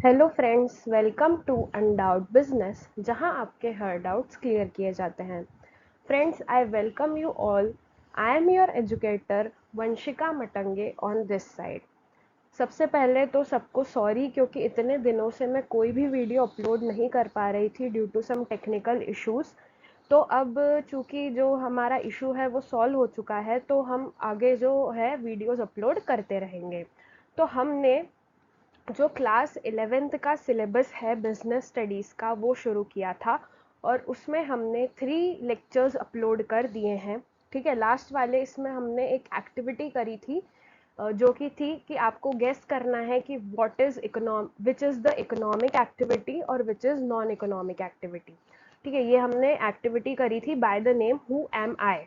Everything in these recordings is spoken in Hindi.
Hello friends, welcome to Undoubt Business, जहां आपके हर डाउट्स क्लियर किए जाते हैं। Friends, I welcome you all. I am your educator Vanshika Matange on this side. सबसे पहले तो सबको सॉरी, क्योंकि इतने दिनों से मैं कोई भी वीडियो अपलोड नहीं कर पा रही थी due to some technical issues. तो अब चूंकि जो हमारा इशू है वो सॉल्व हो चुका है, तो हम आगे जो है वीडियोस अपलोड करते रहेंगे। तो हमने जो क्लास 11th का सिलेबस है बिजनेस स्टडीज़ का वो शुरू किया था, और उसमें हमने 3 लेक्चर्स अपलोड कर दिए हैं। ठीक है, लास्ट वाले इसमें हमने एक एक्टिविटी करी थी, जो कि थी कि आपको गेस करना है कि what is which is the economic activity और which is non economic activity. ठीक है, ये हमने एक्टिविटी करी थी by the name who am I.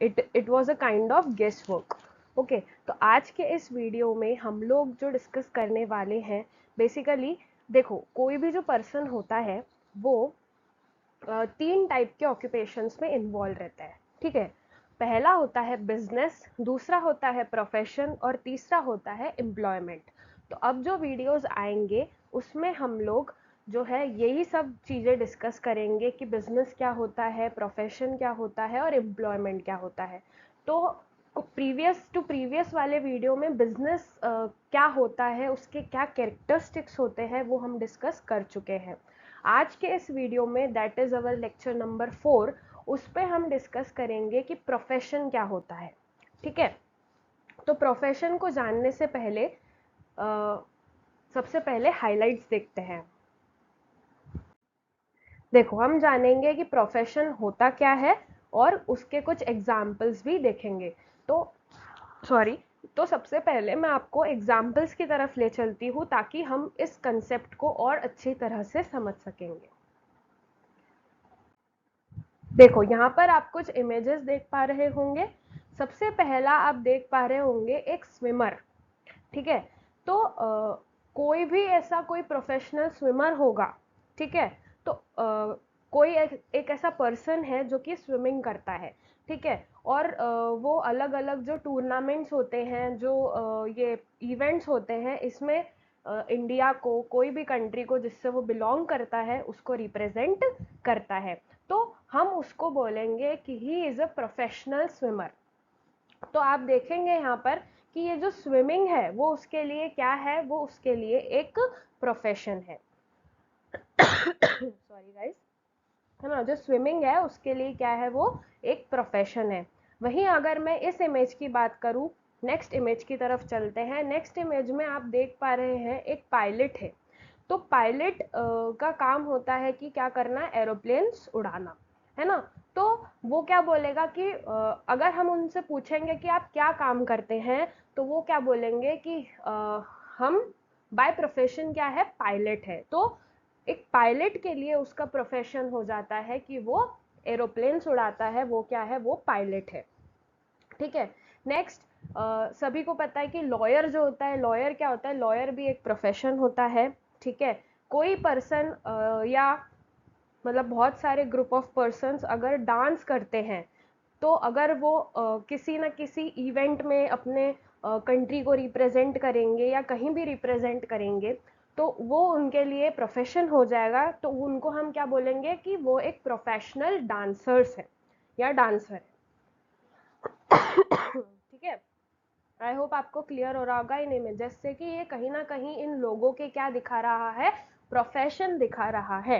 It was a kind of guess work. Okay, तो आज के इस वीडियो में हम लोग जो डिस्कस करने वाले हैं, बेसिकली देखो, कोई भी जो पर्सन होता है वो 3 टाइप के ऑक्यूपेशंस में इन्वॉल्व रहता है। ठीक है, पहला होता है बिजनेस, दूसरा होता है प्रोफेशन, और तीसरा होता है एम्प्लॉयमेंट। तो अब जो वीडियोस आएंगे उसमें हम लोग जो है यही सब चीज़ें डिस्कस करेंगे कि बिजनेस क्या होता है, प्रोफेशन क्या होता है और एम्प्लॉयमेंट क्या होता है। तो प्रीवियस वाले वीडियो में बिजनेस क्या होता है, उसके क्या कैरेक्टरिस्टिक्स होते हैं, वो हम डिस्कस कर चुके हैं। आज के इस वीडियो में, that is our lecture number 4, उस पर हम डिस्कस करेंगे कि प्रोफेशन क्या होता है। ठीक है, तो प्रोफेशन को जानने से पहले सबसे पहले हाइलाइट्स देखते हैं। देखो, हम जानेंगे कि प्रोफेशन होता क्या है और उसके कुछ एग्जाम्पल्स भी देखेंगे। तो सॉरी, तो सबसे पहले मैं आपको एग्जाम्पल्स की तरफ ले चलती हूँ ताकि हम इस कंसेप्ट को और अच्छी तरह से समझ सकेंगे। देखो, यहाँ पर आप कुछ इमेजेस देख पा रहे होंगे। सबसे पहला आप देख पा रहे होंगे एक स्विमर। ठीक है, तो कोई भी ऐसा कोई प्रोफेशनल स्विमर होगा। ठीक है, तो कोई एक ऐसा पर्सन है जो कि स्विमिंग करता है। ठीक है, और वो अलग अलग जो टूर्नामेंट्स होते हैं, जो ये इवेंट्स होते हैं, इसमें इंडिया को, कोई भी कंट्री को जिससे वो बिलोंग करता है, उसको रिप्रेजेंट करता है। तो हम उसको बोलेंगे कि he is a professional swimmer. तो आप देखेंगे यहाँ पर कि ये जो स्विमिंग है वो उसके लिए क्या है, वो उसके लिए एक प्रोफेशन है। सॉरी गाइस, है ना, जो स्विमिंग है उसके लिए क्या है, वो एक प्रोफेशन है। वहीं अगर मैं इस इमेज की बात करूं, नेक्स्ट इमेज की तरफ चलते हैं। नेक्स्ट इमेज में आप देख पा रहे हैं एक पायलट है। तो पायलट का काम होता है कि क्या करना, एरोप्लेन्स उड़ाना, है ना। तो वो क्या बोलेगा कि अगर हम उनसे पूछेंगे कि आप क्या काम करते हैं, तो वो क्या बोलेंगे कि हम बाय प्रोफेशन क्या है, पायलट है। तो एक पायलट के लिए उसका प्रोफेशन हो जाता है कि वो एरोप्लेन्स उड़ाता है, वो क्या है, वो पायलट है। ठीक है, नेक्स्ट, सभी को पता है कि लॉयर जो होता है, लॉयर क्या होता है, लॉयर भी एक प्रोफेशन होता है। ठीक है, कोई पर्सन या मतलब बहुत सारे ग्रुप ऑफ पर्सन्स अगर डांस करते हैं, तो अगर वो किसी न किसी इवेंट में अपने कंट्री को रिप्रेजेंट करेंगे या कहीं भी रिप्रेजेंट करेंगे, तो वो उनके लिए प्रोफेशन हो जाएगा। तो उनको हम क्या बोलेंगे कि वो एक प्रोफेशनल डांसर्स है या डांसर है। ठीक है, आई होप आपको क्लियर हो रहा होगा इन इमेजेस से कि ये कहीं ना कहीं इन लोगों के क्या दिखा रहा है, प्रोफेशन दिखा रहा है।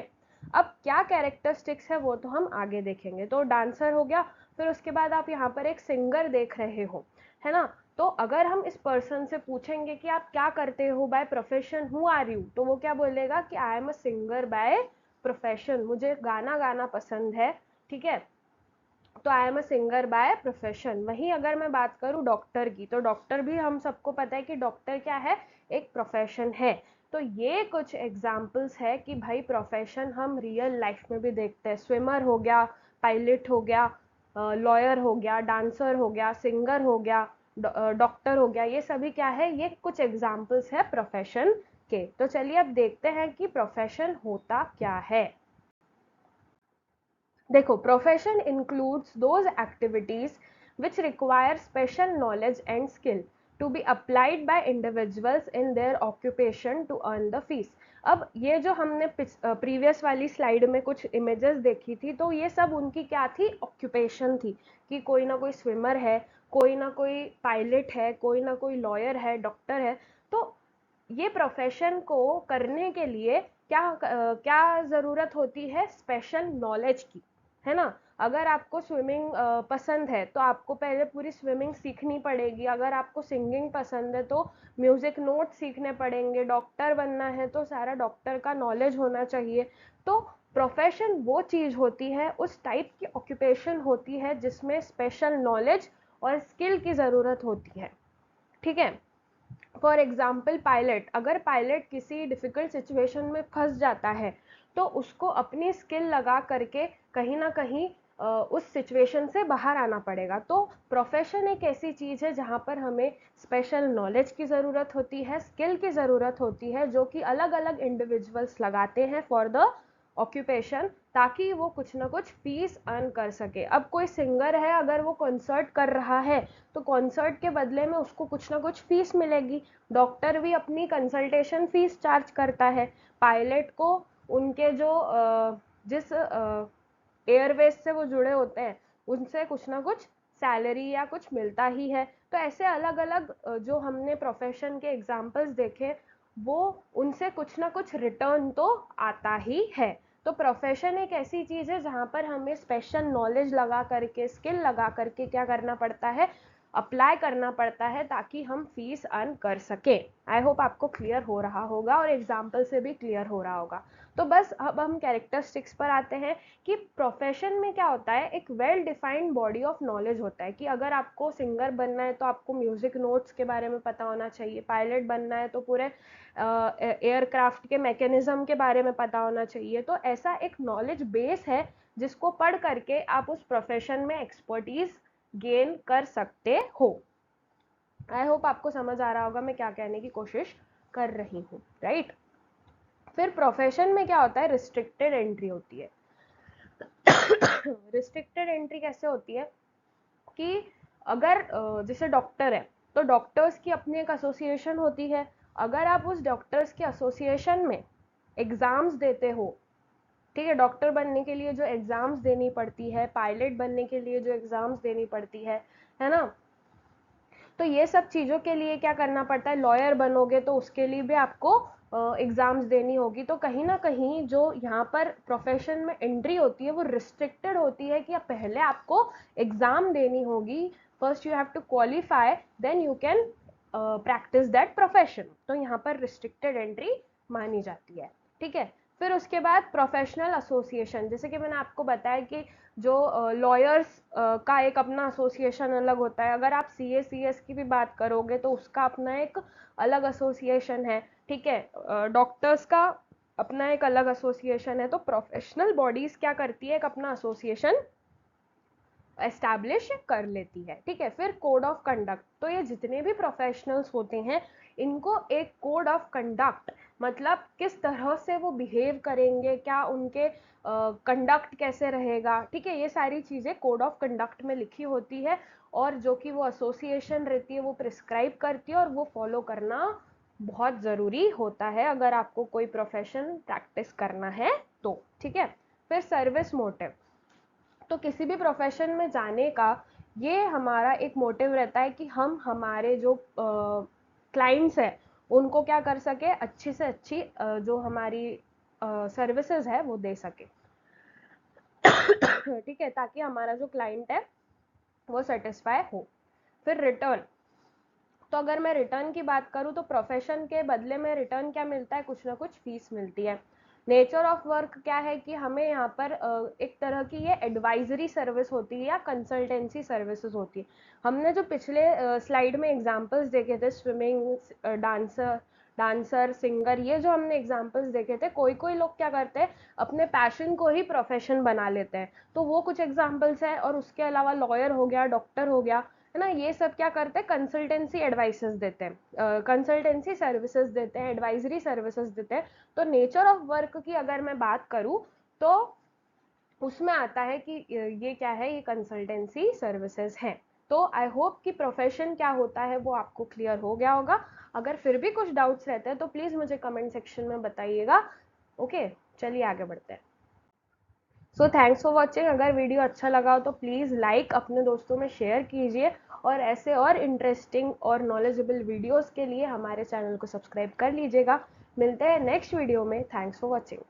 अब क्या कैरेक्टरिस्टिक्स है वो तो हम आगे देखेंगे। तो डांसर हो गया, फिर उसके बाद आप यहाँ पर एक सिंगर देख रहे हो, है ना। तो अगर हम इस पर्सन से पूछेंगे कि आप क्या करते हो by profession, who are you, तो वो क्या बोलेगा कि I am a singer by profession, मुझे गाना गाना पसंद है। ठीक है, तो I am a singer by profession. वहीं अगर मैं बात करूँ डॉक्टर की, तो डॉक्टर भी हम सबको पता है कि डॉक्टर क्या है, एक प्रोफेशन है। तो ये कुछ एग्जाम्पल्स है कि भाई प्रोफेशन हम रियल लाइफ में भी देखते हैं। स्विमर हो गया, पायलट हो गया, लॉयर हो गया, डांसर हो गया, सिंगर हो गया, डॉक्टर हो गया, ये सभी क्या है, ये कुछ एग्जाम्पल्स है प्रोफेशन के। तो चलिए अब देखते हैं कि प्रोफेशन होता क्या है। देखो, profession includes those activities which require special knowledge and skill. To be applied by individuals in their occupation to earn the fees. अब ये जो हमने प्रीवियस वाली स्लाइड में कुछ इमेजेस देखी थी, तो ये सब उनकी क्या थी, ऑक्यूपेशन थी, कि कोई ना कोई स्विमर है, कोई ना कोई पायलट है, कोई ना कोई लॉयर है, डॉक्टर है। तो ये प्रोफेशन को करने के लिए क्या ज़रूरत होती है, स्पेशल नॉलेज की, है ना। अगर आपको स्विमिंग पसंद है तो आपको पहले पूरी स्विमिंग सीखनी पड़ेगी। अगर आपको सिंगिंग पसंद है तो म्यूज़िक नोट सीखने पड़ेंगे। डॉक्टर बनना है तो सारा डॉक्टर का नॉलेज होना चाहिए। तो प्रोफेशन वो चीज़ होती है, उस टाइप की ऑक्यूपेशन होती है जिसमें स्पेशल नॉलेज और स्किल की ज़रूरत होती है, ठीक है। फॉर एग्जाम्पल पायलट, अगर पायलट किसी डिफ़िकल्ट सिचुएशन में फंस जाता है तो उसको अपनी स्किल लगा करके कहीं ना कहीं उस सिचुएशन से बाहर आना पड़ेगा। तो प्रोफेशन एक ऐसी चीज़ है जहाँ पर हमें स्पेशल नॉलेज की ज़रूरत होती है, स्किल की ज़रूरत होती है, जो कि अलग अलग इंडिविजुअल्स लगाते हैं फॉर द ऑक्यूपेशन, ताकि वो कुछ ना कुछ फीस अर्न कर सके। अब कोई सिंगर है, अगर वो कॉन्सर्ट कर रहा है तो कॉन्सर्ट के बदले में उसको कुछ ना कुछ फीस मिलेगी। डॉक्टर भी अपनी कंसल्टेशन फीस चार्ज करता है। पायलट को उनके जो जिस एयरवेज से वो जुड़े होते हैं उनसे कुछ ना कुछ सैलरी या कुछ मिलता ही है। तो ऐसे अलग अलग जो हमने प्रोफेशन के एग्जाम्पल्स देखे, वो उनसे कुछ ना कुछ रिटर्न तो आता ही है। तो प्रोफेशन एक ऐसी चीज़ है जहाँ पर हमें स्पेशल नॉलेज लगा करके, स्किल लगा करके क्या करना पड़ता है, अप्लाई करना पड़ता है, ताकि हम फीस अर्न कर सके। आई होप आपको क्लियर हो रहा होगा और एग्जाम्पल से भी क्लियर हो रहा होगा। तो बस अब हम कैरेक्टरिस्टिक्स पर आते हैं कि प्रोफेशन में क्या होता है, एक well defined body of knowledge होता है। कि अगर आपको सिंगर बनना है तो आपको म्यूजिक नोट्स के बारे में पता होना चाहिए, पायलट बनना है तो पूरे एयरक्राफ्ट के मैकेनिज्म के बारे में पता होना चाहिए। तो ऐसा एक नॉलेज बेस है जिसको पढ़ करके आप उस प्रोफेशन में एक्सपर्टीज गेन कर सकते हो। आई होप आपको समझ आ रहा होगा मैं क्या कहने की कोशिश कर रही हूँ, राइट। फिर प्रोफेशन में क्या होता है, रिस्ट्रिक्टेड एंट्री होती है। रिस्ट्रिक्टेड एंट्री कैसे होती है कि अगर जैसे डॉक्टर है तो डॉक्टर्स की अपनी एक एसोसिएशन होती है। अगर आप उस डॉक्टर्स के एसोसिएशन में एग्जाम्स देते हो, ठीक है, डॉक्टर बनने के लिए जो एग्जाम्स देनी पड़ती है, पायलट बनने के लिए जो एग्जाम्स देनी पड़ती है ना, तो ये सब चीज़ों के लिए क्या करना पड़ता है, लॉयर बनोगे तो उसके लिए भी आपको एग्ज़ाम्स देनी होगी। तो कहीं ना कहीं जो यहाँ पर प्रोफेशन में एंट्री होती है वो रिस्ट्रिक्टेड होती है कि पहले आपको एग्ज़ाम देनी होगी। First you have to qualify, then you can practise that profession. तो यहाँ पर रिस्ट्रिक्टेड एंट्री मानी जाती है, ठीक है। फिर उसके बाद प्रोफेशनल एसोसिएशन, जैसे कि मैंने आपको बताया कि जो लॉयर्स का एक अपना एसोसिएशन अलग होता है। अगर आप CA CS की भी बात करोगे तो उसका अपना एक अलग एसोसिएशन है, ठीक है। डॉक्टर्स का अपना एक अलग एसोसिएशन है। तो प्रोफेशनल बॉडीज क्या करती है, एक अपना एसोसिएशन एस्टैब्लिश कर लेती है, ठीक है। फिर कोड ऑफ कंडक्ट, तो ये जितने भी प्रोफेशनल्स होते हैं इनको एक कोड ऑफ कंडक्ट, मतलब किस तरह से वो बिहेव करेंगे, क्या उनके कंडक्ट कैसे रहेगा, ठीक है, ये सारी चीज़ें कोड ऑफ कंडक्ट में लिखी होती है और जो कि वो एसोसिएशन रहती है वो प्रिस्क्राइब करती है और वो फॉलो करना बहुत ज़रूरी होता है अगर आपको कोई प्रोफेशन प्रैक्टिस करना है तो, ठीक है। फिर सर्विस मोटिव, तो किसी भी प्रोफेशन में जाने का ये हमारा एक मोटिव रहता है कि हम हमारे जो क्लाइंट्स हैं उनको क्या कर सके, अच्छी से अच्छी जो हमारी सर्विसेज है वो दे सके, ठीक है, ताकि हमारा जो क्लाइंट है वो सेटिस्फाई हो। फिर रिटर्न, तो अगर मैं रिटर्न की बात करूँ तो प्रोफेशन के बदले में रिटर्न क्या मिलता है, कुछ ना कुछ फीस मिलती है। नेचर ऑफ वर्क क्या है कि हमें यहाँ पर एक तरह की ये एडवाइजरी सर्विस होती है या कंसल्टेंसी सर्विसेज होती है। हमने जो पिछले स्लाइड में एग्जांपल्स देखे थे, स्विमिंग, डांसर, सिंगर, ये जो हमने एग्जांपल्स देखे थे, कोई कोई लोग क्या करते हैं अपने पैशन को ही प्रोफेशन बना लेते हैं। तो वो कुछ एग्जांपल्स हैं। और उसके अलावा लॉयर हो गया, डॉक्टर हो गया, है ना, ये सब क्या करते हैं, कंसल्टेंसी एडवाइसेस देते हैं, कंसल्टेंसी सर्विसेज देते हैं, एडवाइजरी सर्विसेज देते हैं। तो नेचर ऑफ वर्क की अगर मैं बात करूँ तो उसमें आता है कि ये क्या है, ये कंसल्टेंसी सर्विसेज हैं, तो आई होप कि प्रोफेशन क्या होता है वो आपको क्लियर हो गया होगा। अगर फिर भी कुछ डाउट्स रहते हैं तो प्लीज़ मुझे कमेंट सेक्शन में बताइएगा। ओके, चलिए आगे बढ़ते हैं। So thanks for watching. अगर वीडियो अच्छा लगा हो तो प्लीज़ लाइक, अपने दोस्तों में शेयर कीजिए, और ऐसे और इंटरेस्टिंग और नॉलेजेबल वीडियोस के लिए हमारे चैनल को सब्सक्राइब कर लीजिएगा। मिलते हैं नेक्स्ट वीडियो में। Thanks for watching.